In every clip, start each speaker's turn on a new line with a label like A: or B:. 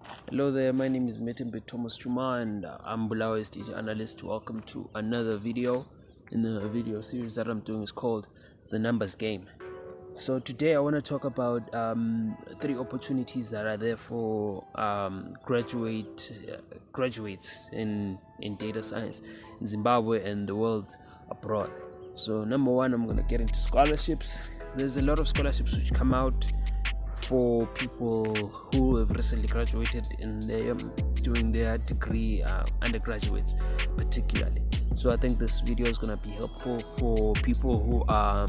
A: Hello there, my name is Thomas Chuma and I'm Bulawa's teacher analyst. Welcome to another video. In the video series that I'm doing is called The Numbers Game. So today I want to talk about 3 opportunities that are there for graduates in data science in Zimbabwe and the world abroad. So number 1, I'm going to get into scholarships. There's a lot of scholarships which come out for people who have recently graduated in doing their degree, undergraduates particularly. So I think this video is going to be helpful for people who are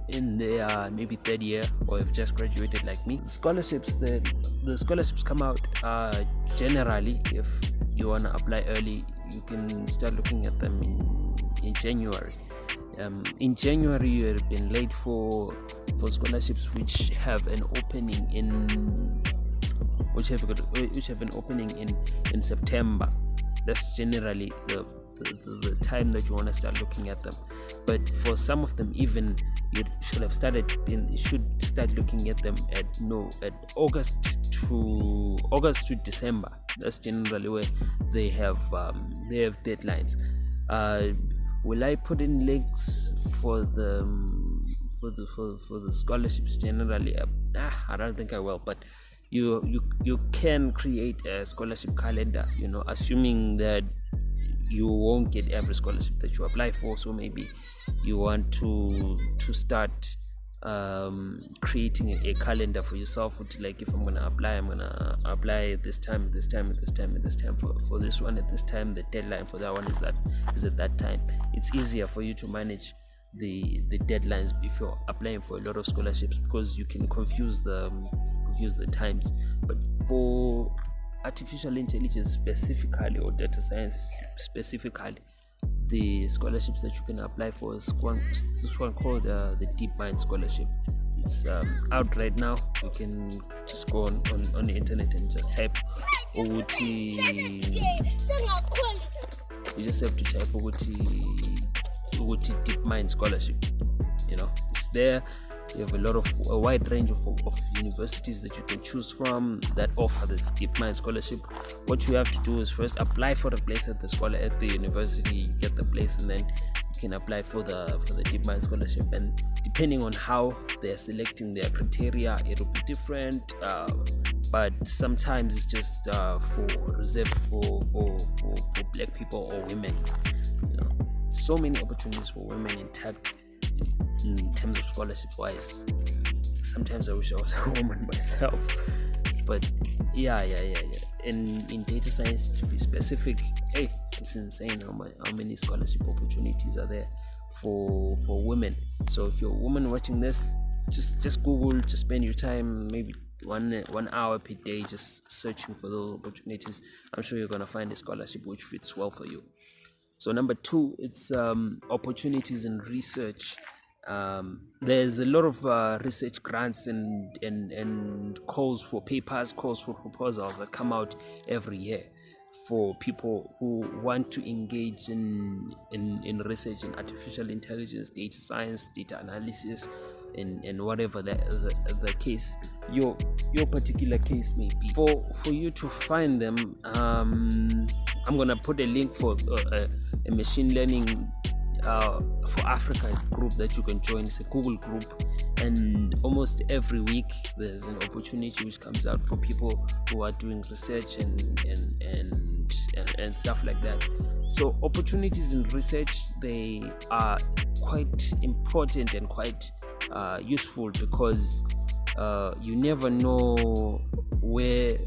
A: in their maybe 3rd year or have just graduated like me. The scholarships come out generally. If you want to apply early, you can start looking at them in January. In January, you have been late for scholarships which have an opening in September. That's generally the time that you want to start looking at them. But for some of them, even you should start looking at them at August to December. That's generally where they have deadlines. Will I put in links for the scholarships generally? I don't think I will, but you can create a scholarship calendar, assuming that you won't get every scholarship that you apply for. So maybe you want to start creating a calendar for yourself, like if I'm gonna apply this time for this one at this time. The deadline for that one is at that time. It's easier for you to manage the deadlines if you're applying for a lot of scholarships, because you can confuse the times. But for artificial intelligence specifically, or data science specifically, the scholarships that you can apply for is this one called the Deepmind scholarship. It's out right now. You can just go on the internet and just type Uguti. You just have to type Uguti Deepmind scholarship. It's there. You have a wide range of universities that you can choose from that offer this Deepmind scholarship. What you have to do is first apply for a place at the university. You get the place, and then you can apply for the Deepmind scholarship. And depending on how they're selecting their criteria, it will be different. But sometimes it's just reserved for black people or women. So many opportunities for women in tech. In terms of scholarship wise, sometimes I wish I was a woman myself, but yeah. In data science, to be specific, it's insane how many scholarship opportunities are there for women. So if you're a woman watching this, just Google, just spend your time, maybe 1 hour per day, just searching for those opportunities. I'm sure you're gonna find a scholarship which fits well for you. So number 2, it's opportunities in research. There's a lot of research grants and calls for papers, calls for proposals that come out every year for people who want to engage in research in artificial intelligence, data science, data analysis, and whatever the case, your particular case may be. For you to find them, I'm gonna put a link for a machine learning for Africa group that you can join. It's a Google group, and almost every week there's an opportunity which comes out for people who are doing research and stuff like that. So opportunities in research, they are quite important and quite useful, because you never know where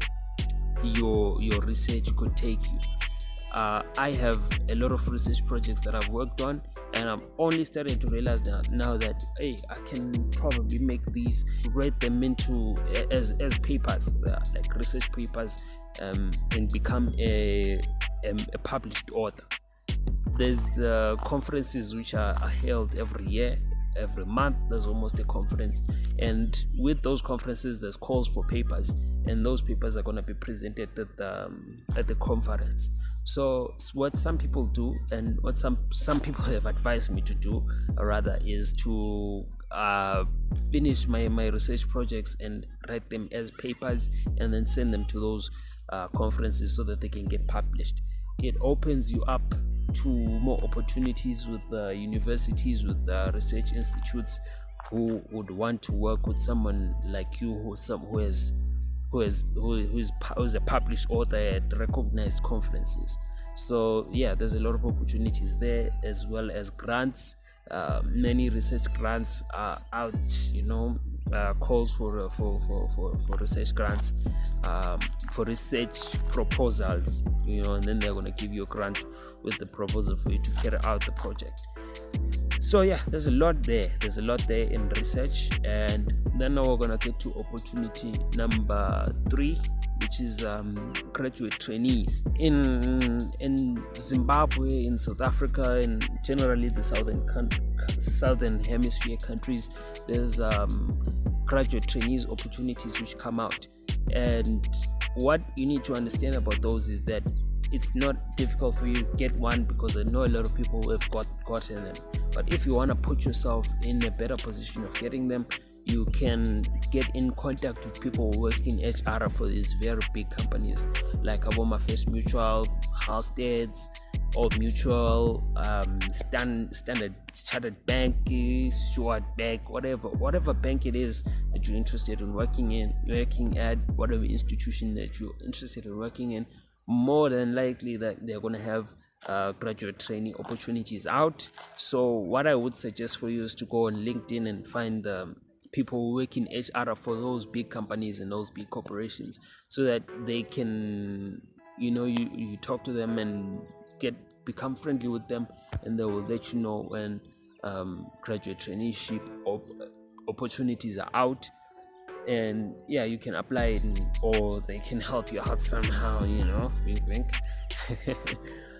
A: your research could take you. I have a lot of research projects that I've worked on, and I'm only starting to realize now that I can probably make these, write them into as papers, like research papers, and become a published author. There's conferences which are held every year. Every month there's almost a conference, and with those conferences there's calls for papers, and those papers are going to be presented at the conference. So what some people do, and what some people have advised me to do rather, is to finish my research projects and write them as papers and then send them to those conferences so that they can get published. It opens you up to more opportunities with universities, with research institutes who would want to work with someone like you, who is a published author at recognized conferences. So yeah, there's a lot of opportunities there, as well as grants. Many research grants are out, calls for research grants, for research proposals, and then they're going to give you a grant with the proposal for you to carry out the project. So yeah, there's a lot there in research. And then now we're going to get to opportunity number 3, which is graduate trainees in Zimbabwe, in South Africa, and generally the southern hemisphere countries. There's graduate trainees opportunities which come out, and what you need to understand about those is that it's not difficult for you to get one, because I know a lot of people who have gotten them. But if you want to put yourself in a better position of getting them, you can get in contact with people working HR for these very big companies like Aboma First Mutual, Halstead's, Old Mutual, Standard Chartered Bank, Stuart Bank, whatever bank it is that you're interested in working at, whatever institution that you're interested in working in. More than likely that they're going to have graduate training opportunities out. So what I would suggest for you is to go on LinkedIn and find people who work in HR for those big companies and those big corporations, so that they can, you talk to them and become friendly with them, and they will let you know when graduate traineeship opportunities are out. And yeah, you can apply it, or they can help you out somehow, wink.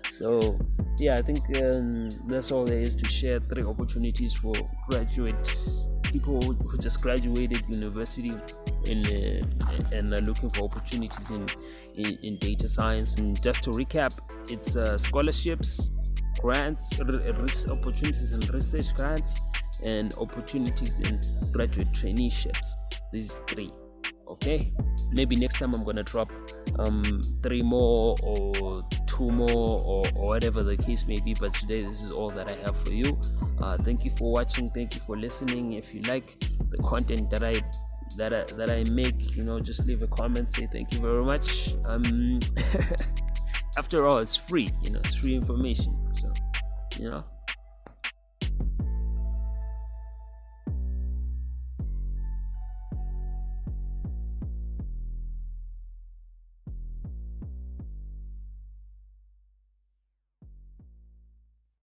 A: So yeah, I think that's all there is to share. 3 opportunities for people who just graduated university and are looking for opportunities in data science. And just to recap, it's scholarships, grants, opportunities in research grants, and opportunities in graduate traineeships. These 3. Okay, maybe next time I'm gonna drop 3 more or 2 more or whatever the case may be, but today this is all that I have for you. Thank you for watching, thank you for listening. If you like the content that I make, just leave a comment, say thank you very much. After all, it's free, it's free information, so